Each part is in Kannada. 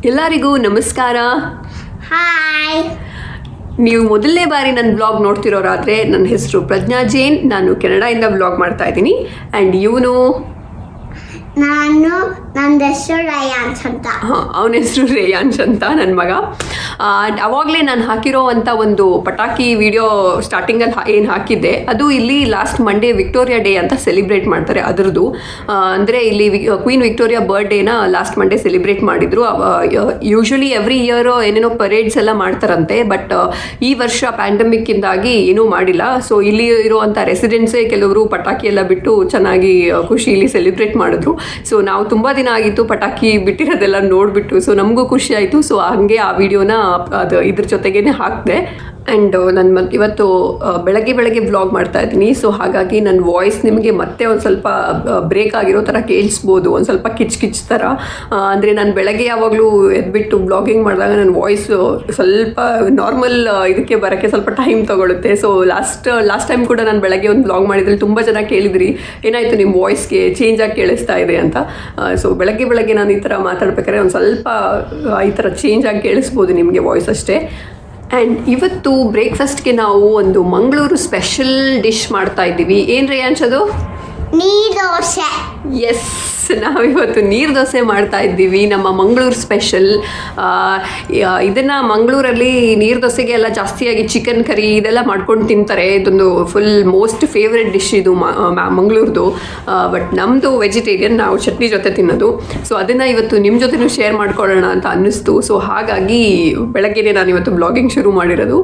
ಎಲ್ಲರಿಗೂ ನಮಸ್ಕಾರ. ಹಾಯ್. ನೀವು ಮೊದಲನೇ ಬಾರಿ ನನ್ನ ಬ್ಲಾಗ್ ನೋಡ್ತಿರೋರಾದರೆ ನನ್ನ ಹೆಸರು ಪ್ರಜ್ಞಾ ಜೈನ್. ನಾನು ಕೆನಡಾಯಿಂದ ಬ್ಲಾಗ್ ಮಾಡ್ತಾ ಇದ್ದೀನಿ. ಆ್ಯಂಡ್ ಇವನು ನನ್ನ ಹೆಸರು ರೇಯಾನ್ಸ್ ಅಂತ. ಅವನ ಹೆಸರು ರೇಯಾನ್ಸ್ ಅಂತ, ನನ್ನ ಮಗ. ಅವಾಗಲೇ ನಾನು ಹಾಕಿರೋವಂಥ ಒಂದು ಪಟಾಕಿ ವಿಡಿಯೋ ಸ್ಟಾರ್ಟಿಂಗಲ್ಲಿ ಏನು ಹಾಕಿದ್ದೆ, ಅದು ಇಲ್ಲಿ ಲಾಸ್ಟ್ ಮಂಡೇ ವಿಕ್ಟೋರಿಯಾ ಡೇ ಅಂತ ಸೆಲಿಬ್ರೇಟ್ ಮಾಡ್ತಾರೆ. ಅದರದ್ದು ಅಂದರೆ ಇಲ್ಲಿ ಕ್ವೀನ್ ವಿಕ್ಟೋರಿಯಾ ಬರ್ಡೇನ ಲಾಸ್ಟ್ ಮಂಡೇ ಸೆಲಿಬ್ರೇಟ್ ಮಾಡಿದರು. ಯೂಶ್ವಲಿ ಎವ್ರಿ ಇಯರ್ ಏನೇನೋ ಪರೇಡ್ಸ್ ಎಲ್ಲ ಮಾಡ್ತಾರಂತೆ, ಬಟ್ ಈ ವರ್ಷ ಪ್ಯಾಂಡಮಿಕ್ಕಿಂದಾಗಿ ಏನೂ ಮಾಡಿಲ್ಲ. ಸೊ ಇಲ್ಲಿ ಇರುವಂಥ ರೆಸಿಡೆಂಟ್ಸೇ ಕೆಲವರು ಪಟಾಕಿ ಎಲ್ಲ ಬಿಟ್ಟು ಚೆನ್ನಾಗಿ ಖುಷಿಯಲ್ಲಿ ಸೆಲಿಬ್ರೇಟ್ ಮಾಡಿದ್ರು. ಸೊ ನಾವು ತುಂಬ ದಿನ ಆಗಿತ್ತು ಪಟಾಕಿ ಬಿಟ್ಟಿರೋದೆಲ್ಲ ನೋಡಿಬಿಟ್ಟು, ಸೊ ನಮಗೂ ಖುಷಿ ಆಯಿತು. ಸೊ ಹಾಗೆ ಆ ವಿಡಿಯೋನ ಅದು ಇದ್ರ ಜೊತೆಗೇ ಹಾಕಿದೆ. ಆ್ಯಂಡ್ ನಾನು ಇವತ್ತು ಬೆಳಗ್ಗೆ ವ್ಲಾಗ್ ಮಾಡ್ತಾ ಇದ್ದೀನಿ. ಸೊ ಹಾಗಾಗಿ ನನ್ನ ವಾಯ್ಸ್ ನಿಮಗೆ ಮತ್ತೆ ಒಂದು ಸ್ವಲ್ಪ ಬ್ರೇಕ್ ಆಗಿರೋ ಥರ ಕೇಳಿಸ್ಬೋದು, ಒಂದು ಸ್ವಲ್ಪ ಕಿಚ್ ಥರ. ಅಂದರೆ ನಾನು ಬೆಳಗ್ಗೆ ಯಾವಾಗಲೂ ಎದ್ಬಿಟ್ಟು ಬ್ಲಾಗಿಂಗ್ ಮಾಡಿದಾಗ ನನ್ನ ವಾಯ್ಸ್ ಸ್ವಲ್ಪ ನಾರ್ಮಲ್ ಇದಕ್ಕೆ ಬರೋಕ್ಕೆ ಸ್ವಲ್ಪ ಟೈಮ್ ತೊಗೊಳುತ್ತೆ. ಸೊ ಲಾಸ್ಟ್ ಟೈಮ್ ಕೂಡ ನಾನು ಬೆಳಗ್ಗೆ ಒಂದು ಬ್ಲಾಗ್ ಮಾಡಿದ್ರಲ್ಲಿ ತುಂಬ ಜನ ಕೇಳಿದ್ರಿ, ಏನಾಯಿತು ನಿಮ್ಮ ವಾಯ್ಸ್ಗೆ ಚೇಂಜ್ ಆಗಿ ಕೇಳಿಸ್ತಾ ಇದೆ ಅಂತ. ಸೊ ಬೆಳಗ್ಗೆ ನಾನು ಈ ಥರ ಮಾತಾಡ್ಬೇಕಾದ್ರೆ ಒಂದು ಸ್ವಲ್ಪ ಈ ಥರ ಚೇಂಜ್ ಆಗಿ ಕೇಳಿಸ್ಬೋದು ನಿಮಗೆ ವಾಯ್ಸ್ ಅಷ್ಟೇ. ಆ್ಯಂಡ್ ಇವತ್ತು ಬ್ರೇಕ್ಫಾಸ್ಟ್ಗೆ ನಾವು ಒಂದು ಮಂಗಳೂರು ಸ್ಪೆಷಲ್ ಡಿಶ್ ಮಾಡ್ತಾ ಇದ್ದೀವಿ. ಏನು ರೇಯಾನ್ಸ್ ಅದು? ನೀರು ದೋಸೆ. ಎಸ್, ನಾವಿವತ್ತು ನೀರು ದೋಸೆ ಮಾಡ್ತಾ ಇದ್ದೀವಿ, ನಮ್ಮ ಮಂಗಳೂರು ಸ್ಪೆಷಲ್. ಇದನ್ನು ಮಂಗಳೂರಲ್ಲಿ ನೀರು ದೋಸೆಗೆ ಎಲ್ಲ ಜಾಸ್ತಿಯಾಗಿ ಚಿಕನ್ ಕರಿ ಇದೆಲ್ಲ ಮಾಡ್ಕೊಂಡು ತಿಂತಾರೆ. ಇದೊಂದು ಫುಲ್ ಮೋಸ್ಟ್ ಫೇವ್ರೆಟ್ ಡಿಶ್ ಇದು ಮಂಗಳೂರ್ದು. ಬಟ್ ನಮ್ಮದು ವೆಜಿಟೇರಿಯನ್, ನಾವು ಚಟ್ನಿ ಜೊತೆ ತಿನ್ನೋದು. ಸೊ ಅದನ್ನು ಇವತ್ತು ನಿಮ್ಮ ಜೊತೆನೂ ಶೇರ್ ಮಾಡ್ಕೊಳ್ಳೋಣ ಅಂತ ಅನ್ನಿಸ್ತು. ಸೊ ಹಾಗಾಗಿ ಬೆಳಗ್ಗೆನೇ ನಾನು ಇವತ್ತು ಬ್ಲಾಗಿಂಗ್ ಶುರು ಮಾಡಿರೋದು.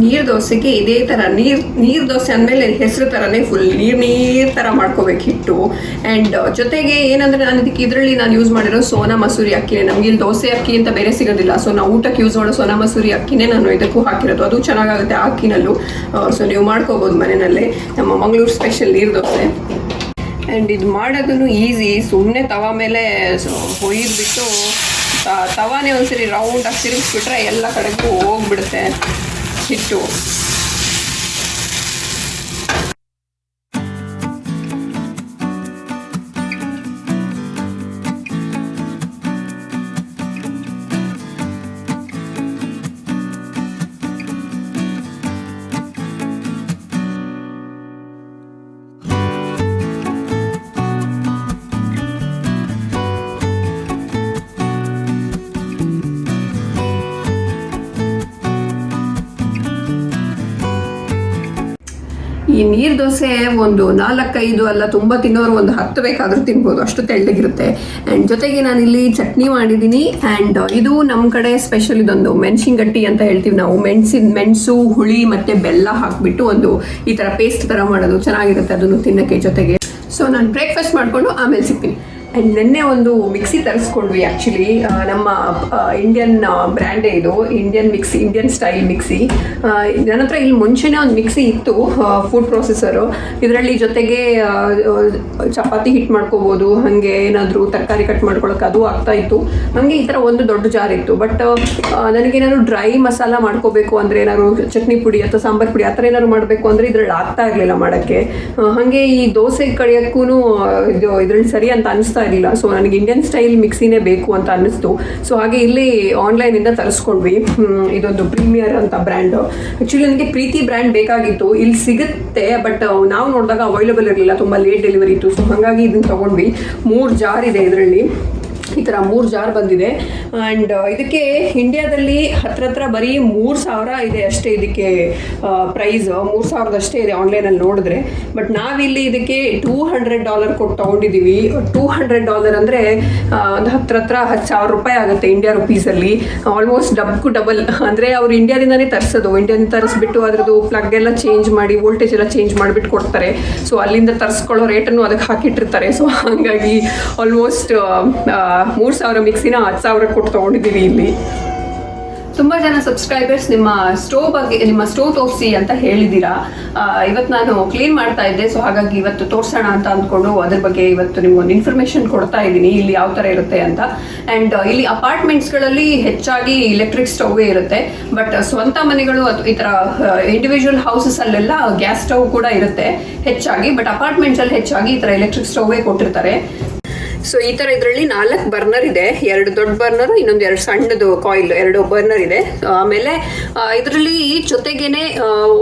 ನೀರು ದೋಸೆಗೆ ಇದೇ ಥರ ನೀರು ದೋಸೆ ಅಂದಮೇಲೆ ಹೆಸರು ಥರನೇ ಫುಲ್ ನೀರು ಥರ ಮಾಡ್ಕೋಬೇಕು ಹಿಟ್ಟು. ಆ್ಯಂಡ್ ಜೊತೆಗೆ ಏನಂದರೆ ಇದರಲ್ಲಿ ನಾನು ಯೂಸ್ ಮಾಡಿರೋ ಸೋನಾ ಮಸೂರಿ ಅಕ್ಕಿನೇ. ನಮಗೆ ಇಲ್ಲಿ ದೋಸೆ ಅಕ್ಕಿ ಅಂತ ಬೇರೆ ಸಿಗೋದಿಲ್ಲ. ಸೊ ನಾವು ಊಟಕ್ಕೆ ಯೂಸ್ ಮಾಡೋ ಸೋನಾ ಮಸೂರಿ ಅಕ್ಕಿನೇ ನಾನು ಇದಕ್ಕೂ ಹಾಕಿರೋದು. ಅದು ಚೆನ್ನಾಗಾಗುತ್ತೆ ಆ ಅಕ್ಕಿನಲ್ಲೂ. ಸೊ ನೀವು ಮಾಡ್ಕೋಬೋದು ಮನೆಯಲ್ಲೇ. ನಮ್ಮ ಮಂಗಳೂರು ಸ್ಪೆಷಲ್ ನೀರು ದೋಸೆ. ಆ್ಯಂಡ್ ಇದು ಮಾಡೋದನ್ನು ಈಸಿ. ಸುಮ್ಮನೆ ತವಾ ಮೇಲೆ ಹೊಯ್ದುಬಿಟ್ಟು ತವಾನೇ ಒಂದ್ಸರಿ ರೌಂಡಾಗಿ ತಿರುಗಿಸ್ಬಿಟ್ರೆ ಎಲ್ಲ ಕಡೆಗೂ ಹೋಗ್ಬಿಡುತ್ತೆ ಹಿಟ್ಟು. ಈ ನೀರು ದೋಸೆ ಒಂದು 4-5 ಅಲ್ಲ, ತುಂಬ ತಿನ್ನೋರು ಒಂದು 10 ಬೇಕಾದರೂ ತಿನ್ಬೋದು, ಅಷ್ಟು ತೆಳ್ಳಗಿರುತ್ತೆ. ಆ್ಯಂಡ್ ಜೊತೆಗೆ ನಾನಿಲ್ಲಿ ಚಟ್ನಿ ಮಾಡಿದ್ದೀನಿ. ಆ್ಯಂಡ್ ಇದು ನಮ್ಮ ಕಡೆ ಸ್ಪೆಷಲ್ ಇದೊಂದು ಮೆಣಸಿನಗಟ್ಟಿ ಅಂತ ಹೇಳ್ತೀವಿ ನಾವು. ಮೆಣಸು, ಹುಳಿ ಮತ್ತು ಬೆಲ್ಲ ಹಾಕಿಬಿಟ್ಟು ಒಂದು ಈ ಥರ ಪೇಸ್ಟ್ ಥರ ಮಾಡೋದು ಚೆನ್ನಾಗಿರುತ್ತೆ ಅದನ್ನು ತಿನ್ನೋಕ್ಕೆ ಜೊತೆಗೆ. ಸೊ ನಾನು ಬ್ರೇಕ್ಫಾಸ್ಟ್ ಮಾಡಿಕೊಂಡು ಆಮೇಲೆ ಸಿಗ್ತೀನಿ. ಆ್ಯಂಡ್ ನಿನ್ನೆ ಒಂದು ಮಿಕ್ಸಿ ತರಿಸ್ಕೊಂಡ್ವಿ. ಆ್ಯಕ್ಚುಲಿ ನಮ್ಮ ಇಂಡಿಯನ್ ಬ್ರ್ಯಾಂಡೇ ಇದು, ಇಂಡಿಯನ್ ಸ್ಟೈಲ್ ಮಿಕ್ಸಿ. ನನ್ನ ಹತ್ರ ಇಲ್ಲಿ ಮುಂಚೆನೇ ಒಂದು ಮಿಕ್ಸಿ ಇತ್ತು, ಫುಡ್ ಪ್ರೊಸೆಸರು. ಇದರಲ್ಲಿ ಜೊತೆಗೆ ಚಪಾತಿ ಹಿಟ್ಟು ಮಾಡ್ಕೋಬೋದು, ಹಾಗೆ ಏನಾದರೂ ತರಕಾರಿ ಕಟ್ ಮಾಡ್ಕೊಳಕ್ಕೆ ಅದು ಆಗ್ತಾಯಿತ್ತು. ಹಾಗೆ ಈ ಥರ ಒಂದು ದೊಡ್ಡ ಜಾರ್ ಇತ್ತು. ಬಟ್ ನನಗೇನಾದ್ರು ಡ್ರೈ ಮಸಾಲ ಮಾಡ್ಕೋಬೇಕು ಅಂದರೆ, ಏನಾದ್ರು ಚಟ್ನಿ ಪುಡಿ ಅಥವಾ ಸಾಂಬಾರು ಪುಡಿ ಆ ಥರ ಏನಾದ್ರು ಮಾಡಬೇಕು ಅಂದರೆ ಇದರಲ್ಲಿ ಆಗ್ತಾ ಇರಲಿಲ್ಲ ಮಾಡೋಕ್ಕೆ. ಹಾಗೆ ಈ ದೋಸೆ ಕಡಿಯೋಕ್ಕೂ ಇದು ಇದರಲ್ಲಿ ಸರಿ ಅಂತ ಅನಿಸ್ತಾ ಇರಲಿಲ್ಲ. ಸೊ ನನಗೆ ಇಂಡಿಯನ್ ಸ್ಟೈಲ್ ಮಿಕ್ಸಿನೇ ಬೇಕು ಅಂತ ಅನ್ನಿಸ್ತು. ಸೊ ಹಾಗೆ ಇಲ್ಲಿ ಆನ್ಲೈನಿಂದ ತರಿಸ್ಕೊಂಡ್ವಿ. ಇದೊಂದು ಪ್ರೀಮಿಯರ್ ಅಂತ ಬ್ರ್ಯಾಂಡ್. ಆ್ಯಕ್ಚುಲಿ ನನಗೆ ಪ್ರೀತಿ ಬ್ರ್ಯಾಂಡ್ ಬೇಕಾಗಿತ್ತು, ಇಲ್ಲಿ ಸಿಗುತ್ತೆ. ಬಟ್ ನಾವು ನೋಡಿದಾಗ ಅವೈಲೇಬಲ್ ಇರಲಿಲ್ಲ, ತುಂಬ ಲೇಟ್ ಡೆಲಿವರಿ ಇತ್ತು. ಸೊ ಹಾಗಾಗಿ ಇದನ್ನು ತೊಗೊಂಡ್ವಿ. 3 ಜಾರ್ ಇದೆ ಇದರಲ್ಲಿ. ಈ ಥರ 3 ಜಾರ್ ಬಂದಿದೆ. ಆ್ಯಂಡ್ ಇದಕ್ಕೆ ಇಂಡಿಯಾದಲ್ಲಿ ಹತ್ರ ಬರೀ 3,000 ಇದೆ ಅಷ್ಟೇ. ಇದಕ್ಕೆ ಪ್ರೈಸ್ 3,000 ಅಷ್ಟೇ ಇದೆ ಆನ್ಲೈನಲ್ಲಿ ನೋಡಿದ್ರೆ. ಬಟ್ ನಾವಿಲ್ಲಿ ಇದಕ್ಕೆ $200 ಕೊಟ್ಟು ತೊಗೊಂಡಿದ್ದೀವಿ. $200 ಅಂದರೆ ಒಂದು ಹತ್ರ $10,000 ಆಗುತ್ತೆ ಇಂಡಿಯಾ ರುಪೀಸಲ್ಲಿ. Almost double. ಅಂದರೆ ಅವ್ರು ಇಂಡಿಯಾದಿಂದನೇ ಇಂಡಿಯಾದಿಂದ ತರಿಸ್ಬಿಟ್ಟು ಅದರದ್ದು ಪ್ಲಗ್ ಎಲ್ಲ ಚೇಂಜ್ ಮಾಡಿ, ವೋಲ್ಟೇಜ್ ಎಲ್ಲ ಚೇಂಜ್ ಮಾಡಿಬಿಟ್ಟು ಕೊಡ್ತಾರೆ. ಸೊ ಅಲ್ಲಿಂದ ತರಿಸ್ಕೊಳ್ಳೋ ರೇಟನ್ನು ಅದಕ್ಕೆ ಹಾಕಿಟ್ಟಿರ್ತಾರೆ. ಸೊ ಹಾಗಾಗಿ ಆಲ್ಮೋಸ್ಟ್ 3,000 ಮಿಕ್ಸಿನ 10,000 ಕೊಟ್ಟು ತೊಗೊಂಡಿದ್ದೀವಿ ಇಲ್ಲಿ. ತುಂಬ ಜನ ಸಬ್ಸ್ಕ್ರೈಬರ್ಸ್ ನಿಮ್ಮ ಸ್ಟೋವ್ ತೋರಿಸಿ ಅಂತ ಹೇಳಿದ್ದೀರಾ. ಇವತ್ತು ನಾನು ಕ್ಲೀನ್ ಮಾಡ್ತಾ ಇದ್ದೆ, ಸೊ ಹಾಗಾಗಿ ಇವತ್ತು ತೋರಿಸೋಣ ಅಂತ ಅಂದ್ಕೊಂಡು ಅದ್ರ ಬಗ್ಗೆ ಇವತ್ತು ನಿಮ್ಗೊಂದು ಇನ್ಫಾರ್ಮೇಶನ್ ಕೊಡ್ತಾ ಇದ್ದೀನಿ, ಇಲ್ಲಿ ಯಾವ ಥರ ಇರುತ್ತೆ ಅಂತ. ಆ್ಯಂಡ್ ಇಲ್ಲಿ ಅಪಾರ್ಟ್ಮೆಂಟ್ಸ್ಗಳಲ್ಲಿ ಹೆಚ್ಚಾಗಿ ಎಲೆಕ್ಟ್ರಿಕ್ ಸ್ಟೌವೇ ಇರುತ್ತೆ, ಬಟ್ ಸ್ವಂತ ಮನೆಗಳು ಈ ಥರ ಇಂಡಿವಿಜುವಲ್ ಹೌಸಸ್ಸಲ್ಲೆಲ್ಲ ಗ್ಯಾಸ್ ಸ್ಟವ್ ಕೂಡ ಇರುತ್ತೆ ಹೆಚ್ಚಾಗಿ, ಬಟ್ ಅಪಾರ್ಟ್ಮೆಂಟ್ಸಲ್ಲಿ ಹೆಚ್ಚಾಗಿ ಈ ಥರ ಎಲೆಕ್ಟ್ರಿಕ್ ಸ್ಟೌವೇ ಕೊಟ್ಟಿರ್ತಾರೆ. ಸೊ ಈ ಥರ ಇದರಲ್ಲಿ 4 ಬರ್ನರ್ ಇದೆ, 2 ದೊಡ್ಡ ಬರ್ನರ್, ಇನ್ನೊಂದು 2 ಸಣ್ಣದು ಕಾಯಿಲ್, 2 ಬರ್ನರ್ ಇದೆ. ಆಮೇಲೆ ಇದರಲ್ಲಿ ಜೊತೆಗೇನೆ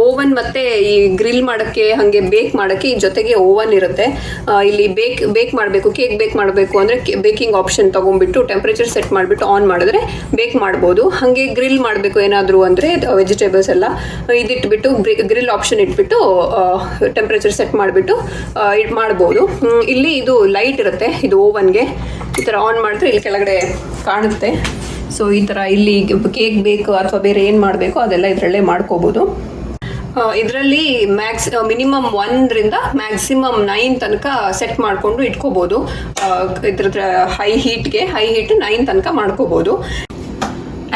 ಓವನ್ ಮತ್ತೆ ಈ ಗ್ರಿಲ್ ಮಾಡೋಕ್ಕೆ ಹಾಗೆ ಬೇಕ್ ಮಾಡೋಕ್ಕೆ ಈ ಜೊತೆಗೆ ಓವನ್ ಇರುತ್ತೆ. ಇಲ್ಲಿ ಬೇಕ್ ಮಾಡಬೇಕು, ಕೇಕ್ ಬೇಕ್ ಮಾಡಬೇಕು ಅಂದರೆ ಬೇಕಿಂಗ್ ಆಪ್ಷನ್ ತೊಗೊಂಡ್ಬಿಟ್ಟು ಟೆಂಪ್ರೇಚರ್ ಸೆಟ್ ಮಾಡಿಬಿಟ್ಟು ಆನ್ ಮಾಡಿದ್ರೆ ಬೇಕ್ ಮಾಡ್ಬೋದು. ಹಾಗೆ ಗ್ರಿಲ್ ಮಾಡಬೇಕು ಏನಾದರೂ ಅಂದರೆ ವೆಜಿಟೇಬಲ್ಸ್ ಎಲ್ಲ ಇದಿಟ್ಬಿಟ್ಟು ಗ್ರಿಲ್ ಆಪ್ಷನ್ ಇಟ್ಬಿಟ್ಟು ಟೆಂಪ್ರೇಚರ್ ಸೆಟ್ ಮಾಡಿಬಿಟ್ಟು ಮಾಡ್ಬೋದು. ಇಲ್ಲಿ ಇದು ಲೈಟ್ ಇರುತ್ತೆ, ಇದು ಓವನ್ಗೆ ಈ ಥರ ಆನ್ ಮಾಡಿದ್ರೆ ಇಲ್ಲಿ ಕೆಳಗಡೆ ಕಾಣುತ್ತೆ. ಸೊ ಈ ಥರ ಇಲ್ಲಿ ಕೇಕ್ ಬೇಕು ಅಥವಾ ಬೇರೆ ಏನು ಮಾಡಬೇಕು ಅದೆಲ್ಲ ಇದರಲ್ಲೇ ಮಾಡ್ಕೋಬೋದು. ಇದರಲ್ಲಿ ಮಿನಿಮಮ್ 1ರಿಂದ ಮ್ಯಾಕ್ಸಿಮಮ್ 9 ತನಕ ಸೆಟ್ ಮಾಡಿಕೊಂಡು ಇಟ್ಕೋಬೋದು. ಇದ್ರ ಹೈ ಹೀಟ್ 9 ತನಕ ಮಾಡ್ಕೋಬೋದು.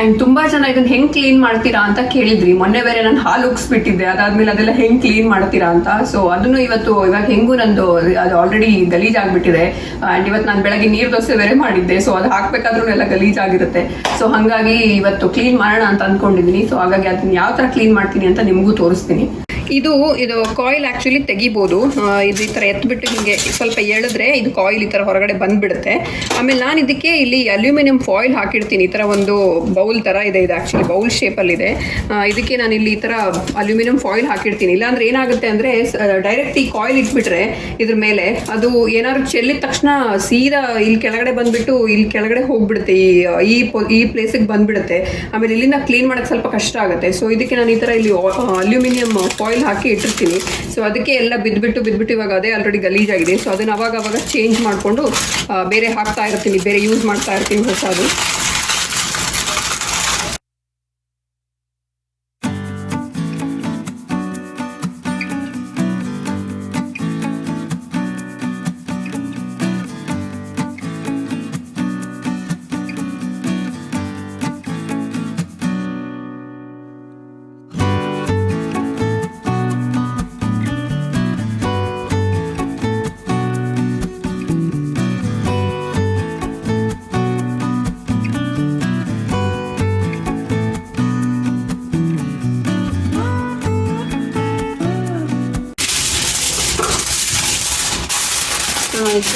ಆ್ಯಂಡ್ ತುಂಬ ಜನ ಇದನ್ನು ಹೆಂಗೆ ಕ್ಲೀನ್ ಮಾಡ್ತೀರಾ ಅಂತ ಕೇಳಿದ್ರಿ. ಮೊನ್ನೆ ಬೇರೆ ನಾನು ಹಾಲು ಉಗಿಸ್ಬಿಟ್ಟಿದ್ದೆ, ಅದಾದಮೇಲೆ ಅದೆಲ್ಲ ಹೆಂಗೆ ಕ್ಲೀನ್ ಮಾಡ್ತೀರಾ ಅಂತ. ಸೊ ಅದನ್ನು ಇವಾಗ ಹೆಂಗೂ ನಂದು ಅದು ಆಲ್ರೆಡಿ ಗಲೀಜಾಗಿಬಿಟ್ಟಿದೆ. ಆ್ಯಂಡ್ ಇವತ್ತು ನಾನು ಬೆಳಗ್ಗೆ ನೀರು ದೋಸೆ ಬೇರೆ ಮಾಡಿದ್ದೆ, ಸೊ ಅದು ಹಾಕಬೇಕಾದ್ರೂ ಎಲ್ಲ ಗಲೀಜಾಗಿರುತ್ತೆ. ಸೊ ಹಾಗಾಗಿ ಇವತ್ತು ಕ್ಲೀನ್ ಮಾಡೋಣ ಅಂತ ಅಂದ್ಕೊಂಡಿದ್ದೀನಿ. ಸೊ ಹಾಗಾಗಿ ಅದನ್ನ ಯಾವ ಥರ ಕ್ಲೀನ್ ಮಾಡ್ತೀನಿ ಅಂತ ನಿಮಗೂ ತೋರಿಸ್ತೀನಿ. ಇದು ಕಾಯಿಲ್ ಆ್ಯಕ್ಚುಲಿ ತೆಗಿಬೋದು. ಇದು ಈ ಥರ ಎತ್ಬಿಟ್ಟು ಹೀಗೆ ಸ್ವಲ್ಪ ಎಳೆದ್ರೆ ಇದು ಕಾಯಿಲ್ ಈ ಥರ ಹೊರಗಡೆ ಬಂದುಬಿಡುತ್ತೆ. ಆಮೇಲೆ ನಾನು ಇದಕ್ಕೆ ಇಲ್ಲಿ ಅಲ್ಯೂಮಿನಿಯಂ ಫಾಯಿಲ್ ಹಾಕಿರ್ತೀನಿ. ಈ ಥರ ಒಂದು ಬೌಲ್ ಥರ ಇದೆ, ಇದು ಆ್ಯಕ್ಚುಲಿ ಬೌಲ್ ಶೇಪಲ್ಲಿದೆ. ಇದಕ್ಕೆ ನಾನು ಇಲ್ಲಿ ಈ ಥರ ಅಲ್ಯೂಮಿನಿಯಂ ಫಾಯಿಲ್ ಹಾಕಿರ್ತೀನಿ. ಇಲ್ಲಾಂದ್ರೆ ಏನಾಗುತ್ತೆ ಅಂದರೆ ಡೈರೆಕ್ಟ್ ಈ ಕಾಯಿಲ್ ಇಟ್ಬಿಟ್ರೆ ಇದ್ರ ಮೇಲೆ ಅದು ಏನಾದ್ರು ಚೆಲ್ಲಿದ ತಕ್ಷಣ ಸೀದಾ ಇಲ್ಲಿ ಕೆಳಗಡೆ ಬಂದುಬಿಟ್ಟು ಇಲ್ಲಿ ಕೆಳಗಡೆ ಹೋಗ್ಬಿಡುತ್ತೆ, ಈ ಪ್ಲೇಸಿಗೆ ಬಂದುಬಿಡುತ್ತೆ. ಆಮೇಲೆ ಇಲ್ಲಿಂದ ಕ್ಲೀನ್ ಮಾಡೋಕ್ಕೆ ಸ್ವಲ್ಪ ಕಷ್ಟ ಆಗುತ್ತೆ. ಸೊ ಇದಕ್ಕೆ ನಾನು ಈ ಥರ ಇಲ್ಲಿ ಅಲ್ಯೂಮಿನಿಯಂ ಫಾಯಿಲ್ ಹಾಕಿ ಇಟ್ಟಿರ್ತೀನಿ. ಸೊ ಅದಕ್ಕೆ ಎಲ್ಲ ಬಿದ್ದುಬಿಟ್ಟು ಇವಾಗ ಅದೇ ಆಲ್ರೆಡಿ ಗಲೀಜಾಗಿದೆ. ಸೊ ಅದನ್ನು ಅವಾಗ ಚೇಂಜ್ ಮಾಡಿಕೊಂಡು ಬೇರೆ ಹಾಕ್ತಾ ಇರ್ತೀನಿ, ಬೇರೆ ಯೂಸ್ ಮಾಡ್ತಾ ಇರ್ತೀನಿ ಹೊಸದು.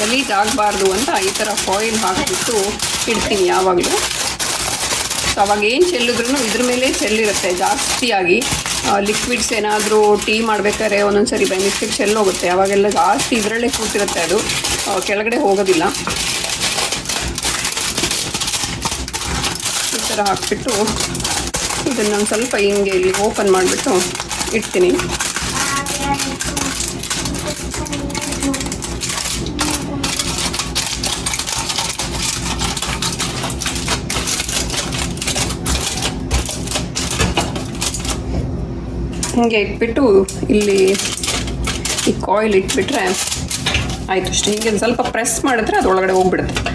ಗಲೀಜ್ ಆಗಬಾರ್ದು ಅಂತ ಈ ಥರ ಫಾಯಿಲ್ ಹಾಕಿಬಿಟ್ಟು ಇಡ್ತೀನಿ ಯಾವಾಗಲೂ. ಸೊ ಅವಾಗ ಏನು ಚೆಲ್ಲಿದ್ರೂ ಇದ್ರ ಮೇಲೆ ಚೆಲ್ಲಿರುತ್ತೆ ಜಾಸ್ತಿಯಾಗಿ. ಲಿಕ್ವಿಡ್ಸ್ ಏನಾದರೂ ಟೀ ಮಾಡಬೇಕಾದ್ರೆ ಒಂದೊಂದು ಸರಿ ಬೈ ಮಿಸ್ಟೇಕ್ ಚೆಲ್ಲೋಗುತ್ತೆ, ಅವಾಗೆಲ್ಲ ಜಾಸ್ತಿ ಇದರಲ್ಲೇ ಕೂತಿರುತ್ತೆ, ಅದು ಕೆಳಗಡೆ ಹೋಗೋದಿಲ್ಲ. ಈ ಥರ ಹಾಕ್ಬಿಟ್ಟು ಇದನ್ನು ನಾನು ಸ್ವಲ್ಪ ಹಿಂಗೆ ಇಲ್ಲಿ ಓಪನ್ ಮಾಡಿಬಿಟ್ಟು ಇಡ್ತೀನಿ. ಹೀಗೆ ಇಟ್ಬಿಟ್ಟು ಇಲ್ಲಿ ಈ ಕಾಯಿಲ್ ಇಟ್ಬಿಟ್ರೆ ಆಯಿತು ಅಷ್ಟೇ. ಹೀಗೆ ಸ್ವಲ್ಪ ಪ್ರೆಸ್ ಮಾಡಿದ್ರೆ ಅದು ಒಳಗಡೆ ಹೋಗ್ಬಿಡುತ್ತೆ.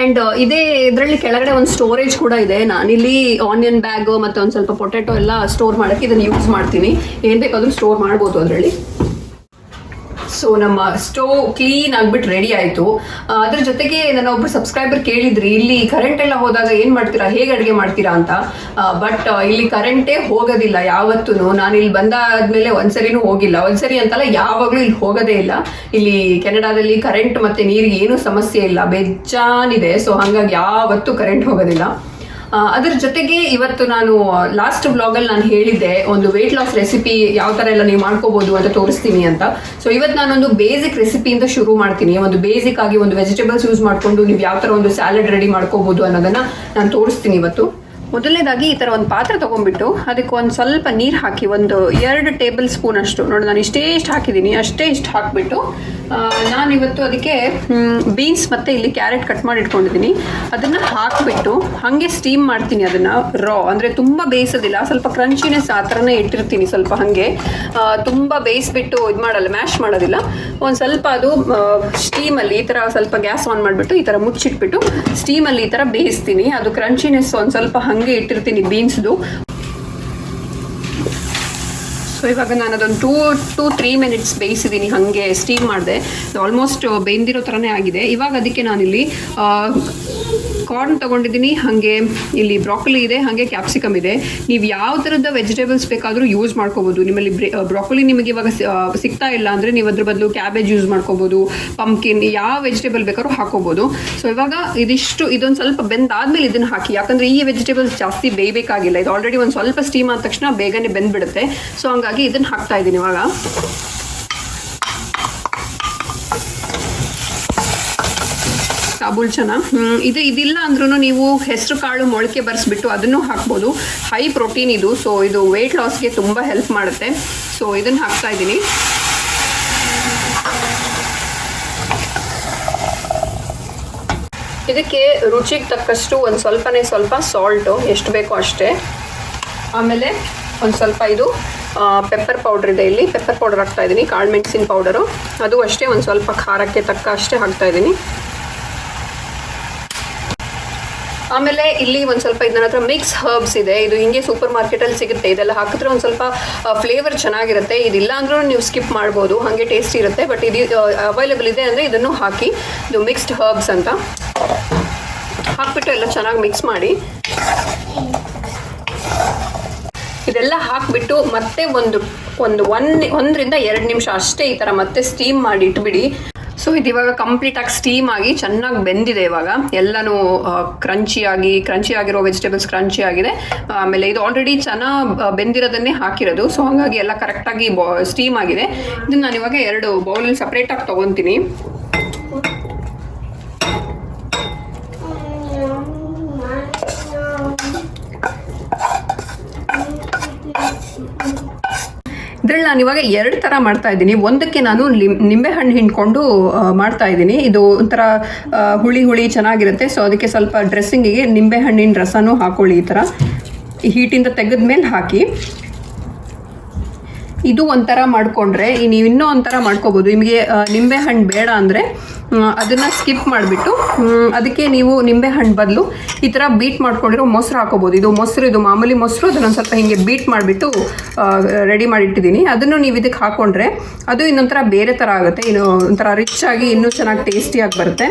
ಆ್ಯಂಡ್ ಇದೇ ಇದರಲ್ಲಿ ಕೆಳಗಡೆ ಒಂದು ಸ್ಟೋರೇಜ್ ಕೂಡ ಇದೆ. ನಾನಿಲ್ಲಿ ಆನಿಯನ್ ಬ್ಯಾಗ್ ಮತ್ತು ಒಂದು ಸ್ವಲ್ಪ ಪೊಟ್ಯಾಟೊ ಎಲ್ಲ ಸ್ಟೋರ್ ಮಾಡೋಕ್ಕೆ ಇದನ್ನು ಯೂಸ್ ಮಾಡ್ತೀನಿ. ಏನು ಬೇಕಾದರೂ ಸ್ಟೋರ್ ಮಾಡ್ಬೋದು ಅದರಲ್ಲಿ. ಸೊ ನಮ್ಮ ಸ್ಟೋವ್ ಕ್ಲೀನ್ ಆಗಿಬಿಟ್ಟು ರೆಡಿ ಆಯಿತು. ಅದ್ರ ಜೊತೆಗೆ ನನ್ನ ಒಬ್ಬರು ಸಬ್ಸ್ಕ್ರೈಬರ್ ಕೇಳಿದ್ರಿ, ಇಲ್ಲಿ ಕರೆಂಟ್ ಎಲ್ಲ ಹೋದಾಗ ಏನು ಮಾಡ್ತೀರಾ, ಹೇಗೆ ಅಡುಗೆ ಮಾಡ್ತೀರಾ ಅಂತ. ಬಟ್ ಇಲ್ಲಿ ಕರೆಂಟೇ ಹೋಗೋದಿಲ್ಲ ಯಾವತ್ತೂ. ನಾನು ಇಲ್ಲಿ ಬಂದಾದ್ಮೇಲೆ ಒಂದ್ಸರಿನೂ ಹೋಗಿಲ್ಲ, ಒಂದ್ಸರಿ ಅಂತಲ್ಲ ಯಾವಾಗಲೂ ಇಲ್ಲಿ ಹೋಗೋದೇ ಇಲ್ಲ. ಇಲ್ಲಿ ಕೆನಡಾದಲ್ಲಿ ಕರೆಂಟ್ ಮತ್ತು ನೀರಿಗೆ ಏನೂ ಸಮಸ್ಯೆ ಇಲ್ಲ, ಬೇಜಾನಿದೆ. ಸೊ ಹಾಗಾಗಿ ಯಾವತ್ತೂ ಕರೆಂಟ್ ಹೋಗೋದಿಲ್ಲ. ಅದ್ರ ಜೊತೆಗೆ ಇವತ್ತು ನಾನು ಲಾಸ್ಟ್ ವ್ಲಾಗಲ್ಲಿ ನಾನು ಹೇಳಿದ್ದೆ ಒಂದು ವೆಯ್ಟ್ ಲಾಸ್ ರೆಸಿಪಿ ಯಾವ ಥರ ಎಲ್ಲ ನೀವು ಮಾಡ್ಕೋಬೋದು ಅಂತ ತೋರಿಸ್ತೀನಿ ಅಂತ. ಸೊ ಇವತ್ತು ನಾನೊಂದು ಬೇಸಿಕ್ ರೆಸಿಪಿಯಿಂದ ಶುರು ಮಾಡ್ತೀನಿ. ಒಂದು ಬೇಸಿಕ್ ಆಗಿ ಒಂದು ವೆಜಿಟೇಬಲ್ಸ್ ಯೂಸ್ ಮಾಡಿಕೊಂಡು ನೀವು ಯಾವ ಥರ ಒಂದು ಸ್ಯಾಲಡ್ ರೆಡಿ ಮಾಡ್ಕೋಬೋದು ಅನ್ನೋದನ್ನು ನಾನು ತೋರಿಸ್ತೀನಿ ಇವತ್ತು. ಮೊದಲನೇದಾಗಿ ಈ ಥರ ಒಂದು ಪಾತ್ರೆ ತೊಗೊಂಡ್ಬಿಟ್ಟು ಅದಕ್ಕೆ ಒಂದು ಸ್ವಲ್ಪ ನೀರು ಹಾಕಿ ಒಂದು 2 ಟೇಬಲ್ ಸ್ಪೂನ್ ಅಷ್ಟು ನೋಡಿ, ನಾನು ಇಷ್ಟು ಹಾಕಿದ್ದೀನಿ, ಇಷ್ಟು ಹಾಕಿಬಿಟ್ಟು ನಾನಿವತ್ತು ಅದಕ್ಕೆ ಬೀನ್ಸ್ ಮತ್ತು ಇಲ್ಲಿ ಕ್ಯಾರೆಟ್ ಕಟ್ ಮಾಡಿ ಇಟ್ಕೊಂಡಿದ್ದೀನಿ, ಅದನ್ನು ಹಾಕಿಬಿಟ್ಟು ಹಾಗೆ ಸ್ಟೀಮ್ ಮಾಡ್ತೀನಿ. ಅದನ್ನು ರಾ ಅಂದರೆ ತುಂಬ ಬೇಯಿಸೋದಿಲ್ಲ, ಸ್ವಲ್ಪ ಕ್ರಂಚಿನೆಸ್ ಆ ಥರನೇ ಇಟ್ಟಿರ್ತೀನಿ. ಸ್ವಲ್ಪ ಹಾಗೆ ತುಂಬ ಬೇಯಿಸ್ಬಿಟ್ಟು ಇದು ಮಾಡಲ್ಲ, ಮ್ಯಾಶ್ ಮಾಡೋದಿಲ್ಲ. ಒಂದು ಸ್ವಲ್ಪ ಅದು ಸ್ಟೀಮಲ್ಲಿ ಈ ಥರ ಸ್ವಲ್ಪ ಗ್ಯಾಸ್ ಆನ್ ಮಾಡಿಬಿಟ್ಟು ಈ ಥರ ಮುಚ್ಚಿಟ್ಬಿಟ್ಟು ಸ್ಟೀಮಲ್ಲಿ ಈ ಥರ ಬೇಯಿಸ್ತೀನಿ. ಅದು ಕ್ರಂಚಿನೆಸ್ ಒಂದು ಸ್ವಲ್ಪ ಹಾಗೆ ಇಟ್ಟಿರ್ತೀನಿ ಬೀನ್ಸ್ದು. ಸೊ ಇವಾಗ ನಾನು ಅದೊಂದು 2-3 ಮಿನಿಟ್ಸ್ ಬೇಯಿಸಿದ್ದೀನಿ, ಹಾಗೆ ಸ್ಟೀಮ್ ಮಾಡಿದೆ. ಆಲ್ಮೋಸ್ಟ್ ಬೆಂದಿರೋ ಥರನೇ ಆಗಿದೆ. ಇವಾಗ ಅದಕ್ಕೆ ನಾನಿಲ್ಲಿ ಕಾರ್ನ್ ತೊಗೊಂಡಿದ್ದೀನಿ, ಹಾಗೆ ಇಲ್ಲಿ ಬ್ರಾಕೊಲಿ ಇದೆ, ಹಾಗೆ ಕ್ಯಾಪ್ಸಿಕಮ್ ಇದೆ. ನೀವು ಯಾವ ಥರದ ವೆಜಿಟೇಬಲ್ಸ್ ಬೇಕಾದರೂ ಯೂಸ್ ಮಾಡ್ಕೋಬೋದು. ನಿಮ್ಮಲ್ಲಿ ಬ್ರಾಕೊಲಿ ನಿಮಗೆ ಇವಾಗ ಸಿಗ್ತಾ ಇಲ್ಲ ಅಂದರೆ ನೀವು ಅದ್ರ ಬದಲು ಕ್ಯಾಬೇಜ್ ಯೂಸ್ ಮಾಡ್ಕೋಬೋದು, ಪಂಪ್ಕಿನ್, ಯಾವ ವೆಜಿಟೇಬಲ್ ಬೇಕಾದ್ರೂ ಹಾಕೋಬೋದು. ಸೊ ಇವಾಗ ಇದೊಂದು ಸ್ವಲ್ಪ ಬೆಂದಾದ್ಮೇಲೆ ಇದನ್ನು ಹಾಕಿ, ಯಾಕಂದರೆ ಈ ವೆಜಿಟೇಬಲ್ಸ್ ಜಾಸ್ತಿ ಬೇಯಬೇಕಾಗಿಲ್ಲ. ಇದು ಆಲ್ರೆಡಿ ಒಂದು ಸ್ವಲ್ಪ ಸ್ಟೀಮ್ ಆದ ತಕ್ಷಣ ಬೇಗನೆ ಬೆಂದ್ಬಿಡುತ್ತೆ. ಸೊ ಹಂಗಾಗಿ ಇದನ್ನು ಹಾಕ್ತಾ ಇದ್ದೀನಿ ಇವಾಗ. ಕಾಬೂಲ್ ಚನಾ ಇದಿಲ್ಲ ಅಂದ್ರೂ ನೀವು ಹೆಸರು ಕಾಳು ಮೊಳಕೆ ಬರೆಸ್ಬಿಟ್ಟು ಅದನ್ನು ಹಾಕ್ಬೋದು. ಹೈ ಪ್ರೋಟೀನ್ ಇದು. ಸೊ ಇದು ವೆಯ್ಟ್ ಲಾಸ್ಗೆ ತುಂಬ ಹೆಲ್ಪ್ ಮಾಡುತ್ತೆ. ಸೊ ಇದನ್ನು ಹಾಕ್ತಾ ಇದ್ದೀನಿ. ಇದಕ್ಕೆ ರುಚಿಗೆ ತಕ್ಕಷ್ಟು ಒಂದು ಸ್ವಲ್ಪ ಸಾಲ್ಟು ಎಷ್ಟು ಬೇಕೋ ಅಷ್ಟೇ. ಆಮೇಲೆ ಒಂದು ಸ್ವಲ್ಪ ಇದು ಪೆಪ್ಪರ್ ಪೌಡ್ರ್ ಇದೆ, ಇಲ್ಲಿ ಪೆಪ್ಪರ್ ಪೌಡರ್ ಹಾಕ್ತಾ ಇದ್ದೀನಿ, ಕಾಳು ಮೆಣಸಿನ ಪೌಡರು, ಅದು ಅಷ್ಟೇ ಒಂದು ಸ್ವಲ್ಪ ಖಾರಕ್ಕೆ ತಕ್ಕ ಅಷ್ಟೇ ಹಾಕ್ತಾ ಇದ್ದೀನಿ. ಆಮೇಲೆ ಇಲ್ಲಿ ಒಂದು ಸ್ವಲ್ಪ ನನ್ನ ಹತ್ರ ಮಿಕ್ಸ್ ಹರ್ಬ್ಸ್ ಇದೆ, ಇದು ಹಿಂಗೆ ಸೂಪರ್ ಮಾರ್ಕೆಟಲ್ಲಿ ಸಿಗುತ್ತೆ. ಇದೆಲ್ಲ ಹಾಕಿದ್ರೆ ಒಂದು ಸ್ವಲ್ಪ ಫ್ಲೇವರ್ ಚೆನ್ನಾಗಿರುತ್ತೆ. ಇದಿಲ್ಲ ಅಂದ್ರೂ ನೀವು ಸ್ಕಿಪ್ ಮಾಡ್ಬೋದು, ಹಾಗೆ ಟೇಸ್ಟ್ ಇರುತ್ತೆ. ಬಟ್ ಇದು ಅವೈಲೇಬಲ್ ಇದೆ ಅಂದರೆ ಇದನ್ನು ಹಾಕಿ. ಇದು ಮಿಕ್ಸ್ಡ್ ಹರ್ಬ್ಸ್ ಅಂತ ಹಾಕ್ಬಿಟ್ಟು ಎಲ್ಲ ಚೆನ್ನಾಗಿ ಮಿಕ್ಸ್ ಮಾಡಿ. ಇದೆಲ್ಲ ಹಾಕಿಬಿಟ್ಟು ಮತ್ತೆ ಒಂದರಿಂದ 2 ನಿಮಿಷ ಅಷ್ಟೇ ಈ ಥರ ಮತ್ತೆ ಸ್ಟೀಮ್ ಮಾಡಿ ಇಟ್ಬಿಡಿ. ಸೊ ಇದು ಇವಾಗ ಕಂಪ್ಲೀಟಾಗಿ ಸ್ಟೀಮ್ ಆಗಿ ಚೆನ್ನಾಗಿ ಬೆಂದಿದೆ. ಇವಾಗ ಎಲ್ಲನೂ ಕ್ರಂಚಿ ಆಗಿರೋ ವೆಜಿಟೇಬಲ್ಸ್ ಕ್ರಂಚಿ ಆಗಿದೆ. ಆಮೇಲೆ ಇದು ಆಲ್ರೆಡಿ ಚೆನ್ನಾಗಿ ಬೆಂದಿರೋದನ್ನೇ ಹಾಕಿರೋದು. ಸೊ ಹಾಗಾಗಿ ಎಲ್ಲ ಕರೆಕ್ಟಾಗಿ ಸ್ಟೀಮ್ ಆಗಿದೆ. ಇದನ್ನು ನಾನು ಇವಾಗ 2 ಬೌಲಲ್ಲಿ ಸಪ್ರೇಟಾಗಿ ತೊಗೊತೀನಿ. ಇದರಲ್ಲಿ ನಾನು ಇವಾಗ 2 ಥರ ಮಾಡ್ತಾ ಇದ್ದೀನಿ. ಒಂದಕ್ಕೆ ನಾನು ನಿಂಬೆಹಣ್ಣು ಹಿಂಡ್ಕೊಂಡು ಮಾಡ್ತಾ ಇದ್ದೀನಿ. ಇದು ಒಂಥರ ಹುಳಿ ಚೆನ್ನಾಗಿರುತ್ತೆ. ಸೊ ಅದಕ್ಕೆ ಸ್ವಲ್ಪ ಡ್ರೆಸ್ಸಿಂಗಿಗೆ ನಿಂಬೆಹಣ್ಣಿನ ರಸನೂ ಹಾಕೊಳ್ಳಿ. ಈ ಥರ ಹೀಟಿಂದ ತೆಗೆದ್ಮೇಲೆ ಹಾಕಿ. ಇದು ಒಂಥರ ಮಾಡಿಕೊಂಡ್ರೆ ನೀವು ಇನ್ನೂ ಒಂಥರ ಮಾಡ್ಕೋಬೋದು. ನಿಮಗೆ ನಿಂಬೆಹಣ್ಣು ಬೇಡ ಅಂದರೆ ಅದನ್ನು ಸ್ಕಿಪ್ ಮಾಡಿಬಿಟ್ಟು ಅದಕ್ಕೆ ನೀವು ನಿಂಬೆಹಣ್ಣು ಬದಲು ಈ ಥರ ಬೀಟ್ ಮಾಡ್ಕೊಂಡಿರೋ ಮೊಸರು ಹಾಕೋಬೋದು. ಇದು ಮಾಮೂಲಿ ಮೊಸರು, ಅದನ್ನೊಂದು ಸ್ವಲ್ಪ ಹೀಗೆ ಬೀಟ್ ಮಾಡಿಬಿಟ್ಟು ರೆಡಿ ಮಾಡಿಟ್ಟಿದ್ದೀನಿ. ಅದನ್ನು ನೀವು ಇದಕ್ಕೆ ಹಾಕ್ಕೊಂಡ್ರೆ ಅದು ಇನ್ನೊಂಥರ ಬೇರೆ ಥರ ಆಗುತ್ತೆ. ಇನ್ನು ಒಂಥರ ರಿಚ್ ಆಗಿ ಇನ್ನೂ ಚೆನ್ನಾಗಿ ಟೇಸ್ಟಿಯಾಗಿ ಬರುತ್ತೆ.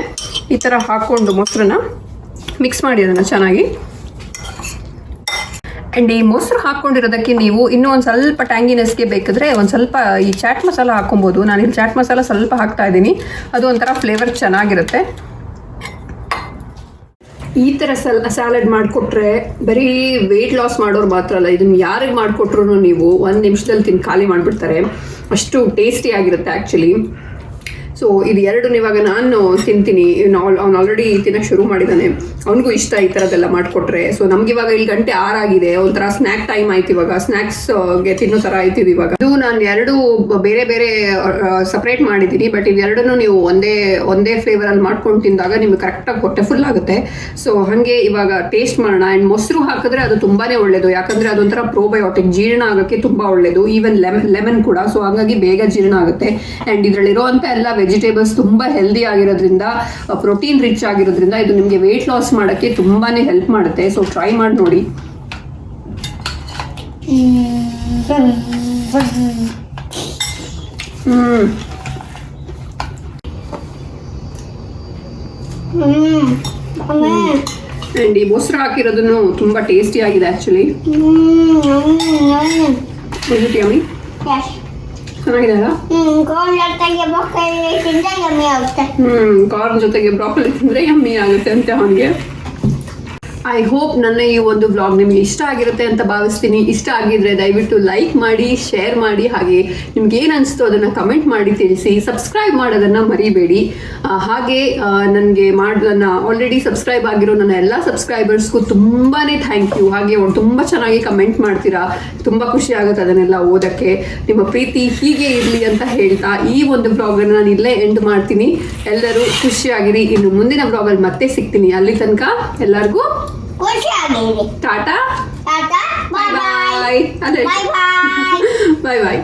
ಈ ಥರ ಹಾಕ್ಕೊಂಡು ಮೊಸರನ್ನ ಮಿಕ್ಸ್ ಮಾಡಿ ಅದನ್ನು ಚೆನ್ನಾಗಿ. ಆ್ಯಂಡ್ ಈ ಮೊಸರು ಹಾಕ್ಕೊಂಡಿರೋದಕ್ಕೆ ನೀವು ಇನ್ನೂ ಒಂದು ಸ್ವಲ್ಪ ಟ್ಯಾಂಗಿನೆಸ್ಗೆ ಬೇಕಾದರೆ ಒಂದು ಸ್ವಲ್ಪ ಈ ಚಾಟ್ ಮಸಾಲ ಹಾಕ್ಕೊಬೋದು. ನಾನಿಲ್ಲಿ ಚಾಟ್ ಮಸಾಲ ಸ್ವಲ್ಪ ಹಾಕ್ತಾ ಇದ್ದೀನಿ, ಅದು ಒಂಥರ ಫ್ಲೇವರ್ ಚೆನ್ನಾಗಿರುತ್ತೆ. ಈ ಥರ ಸ್ಯಾಲಡ್ ಮಾಡಿಕೊಟ್ರೆ ಬರೀ ವೆಯ್ಟ್ ಲಾಸ್ ಮಾಡೋರು ಮಾತ್ರ ಅಲ್ಲ, ಇದನ್ನು ಯಾರಿಗೆ ಮಾಡಿಕೊಟ್ರು ನೀವು 1 ನಿಮಿಷದಲ್ಲಿ ತಿಂದು ಖಾಲಿ ಮಾಡಿಬಿಡ್ತಾರೆ. ಅಷ್ಟು ಟೇಸ್ಟಿಯಾಗಿರುತ್ತೆ ಆ್ಯಕ್ಚುಲಿ. ಸೊ ಇದು 2 ಇವಾಗ ನಾನು ತಿಂತೀನಿ. ಅವ್ನು ಆಲ್ರೆಡಿ ತಿನ್ನೋಕ್ಕೆ ಶುರು ಮಾಡಿದ್ದಾನೆ, ಅವನಿಗೂ ಇಷ್ಟ ಈ ಥರದ್ದೆಲ್ಲ ಮಾಡಿಕೊಟ್ರೆ. ಸೊ ನಮ್ಗಿವಾಗ ಇಲ್ಲಿ 6 ಆಗಿದೆ, ಒಂಥರ ಸ್ನ್ಯಾಕ್ ಟೈಮ್ ಆಯ್ತು. ಇವಾಗ ಸ್ನ್ಯಾಕ್ಸ್ಗೆ ತಿನ್ನೋ ಥರ ಆಯ್ತು ಇವಾಗ. ಇದು ನಾನು 2 ಬೇರೆ ಸಪ್ರೇಟ್ ಮಾಡಿದ್ದೀನಿ. ಬಟ್ ಇವೆರಡನ್ನೂ ನೀವು ಒಂದೇ ಫ್ಲೇವರಲ್ಲಿ ಮಾಡ್ಕೊಂಡು ತಿಂದಾಗ ನಿಮಗೆ ಕರೆಕ್ಟಾಗಿ ಹೊಟ್ಟೆ ಫುಲ್ ಆಗುತ್ತೆ. ಸೊ ಹಾಗೆ ಇವಾಗ ಟೇಸ್ಟ್ ಮಾಡೋಣ. ಆ್ಯಂಡ್ ಮೊಸರು ಹಾಕಿದ್ರೆ ಅದು ತುಂಬಾ ಒಳ್ಳೆಯದು, ಯಾಕಂದರೆ ಅದೊಂಥರ ಪ್ರೋಬಯೋಟಿಕ್, ಜೀರ್ಣ ಆಗೋಕ್ಕೆ ತುಂಬ ಒಳ್ಳೆಯದು. ಈವನ್ ಲೆಮನ್ ಕೂಡ. ಸೊ ಹಾಗಾಗಿ ಬೇಗ ಜೀರ್ಣ ಆಗುತ್ತೆ. ಆ್ಯಂಡ್ ಇದರಲ್ಲಿರುವಂಥ ಎಲ್ಲ ವೆಜಿಟೇಬಲ್ಸ್ ತುಂಬ ಹೆಲ್ದಿ ಆಗಿರೋದ್ರಿಂದ, ಪ್ರೋಟೀನ್ ರಿಚ್ ಆಗಿರೋದ್ರಿಂದ ಇದು ನಿಮಗೆ ವೆಯ್ಟ್ ಲಾಸ್ ಮಾಡೋಕ್ಕೆ ತುಂಬಾ ಹೆಲ್ಪ್ ಮಾಡುತ್ತೆ. ಸೊ ಟ್ರೈ ಮಾಡಿ ನೋಡಿ. ಆ್ಯಂಡ್ ಈ ಮೊಸರು ಹಾಕಿರೋದನ್ನು ತುಂಬ ಟೇಸ್ಟಿ ಆಗಿದೆ ಆ್ಯಕ್ಚುಲಿ. ಚೆನ್ನಾಗಿದೆ ಅಲ್ಲ? ಕಾರ್ನ್ ಜೊತೆಗೆ ಬ್ರಾಕೊಲಿ ತಿಂದರೆ ಯಮ್ಮಿ ಆಗುತ್ತೆ ಅಂತ ಅವನಿಗೆ. ಐ ಹೋಪ್ ನನ್ನ ಈ ಒಂದು ಬ್ಲಾಗ್ ನಿಮಗೆ ಇಷ್ಟ ಆಗಿರುತ್ತೆ ಅಂತ ಭಾವಿಸ್ತೀನಿ. ಇಷ್ಟ ಆಗಿದ್ರೆ ದಯವಿಟ್ಟು ಲೈಕ್ ಮಾಡಿ, ಶೇರ್ ಮಾಡಿ, ಹಾಗೆ ನಿಮ್ಗೆ ಏನು ಅನಿಸ್ತೋ ಅದನ್ನು ಕಮೆಂಟ್ ಮಾಡಿ ತಿಳಿಸಿ. ಸಬ್ಸ್ಕ್ರೈಬ್ ಮಾಡೋದನ್ನು ಮರಿಬೇಡಿ. ಹಾಗೆ ನನಗೆ ನನ್ನ ಆಲ್ರೆಡಿ ಸಬ್ಸ್ಕ್ರೈಬ್ ಆಗಿರೋ ನನ್ನ ಎಲ್ಲ ಸಬ್ಸ್ಕ್ರೈಬರ್ಸ್ಗೂ ತುಂಬಾ ಥ್ಯಾಂಕ್ ಯು. ಹಾಗೆ ಅವ್ರು ತುಂಬ ಚೆನ್ನಾಗಿ ಕಮೆಂಟ್ ಮಾಡ್ತೀರಾ, ತುಂಬ ಖುಷಿ ಆಗುತ್ತೆ ಅದನ್ನೆಲ್ಲ ಓದೋಕ್ಕೆ. ನಿಮ್ಮ ಪ್ರೀತಿ ಹೀಗೆ ಇರಲಿ ಅಂತ ಹೇಳ್ತಾ ಈ ಒಂದು ಬ್ಲಾಗನ್ನು ನಾನು ಇಲ್ಲೇ ಎಂಡ್ ಮಾಡ್ತೀನಿ. ಎಲ್ಲರೂ ಖುಷಿಯಾಗಿರಿ. ಇನ್ನು ಮುಂದಿನ ಬ್ಲಾಗಲ್ಲಿ ಮತ್ತೆ ಸಿಗ್ತೀನಿ. ಅಲ್ಲಿ ತನಕ ಎಲ್ಲರಿಗೂ ಖುಷಿಯಾಗಿರಿ. ಟಾಟಾ ಟಾಟಾ, ಬಾಯ್ ಬಾಯ್. ಬಾಯ್. ಬಾಯ್ ಬಾಯ್. ಬಾಯ್ ಬಾಯ್.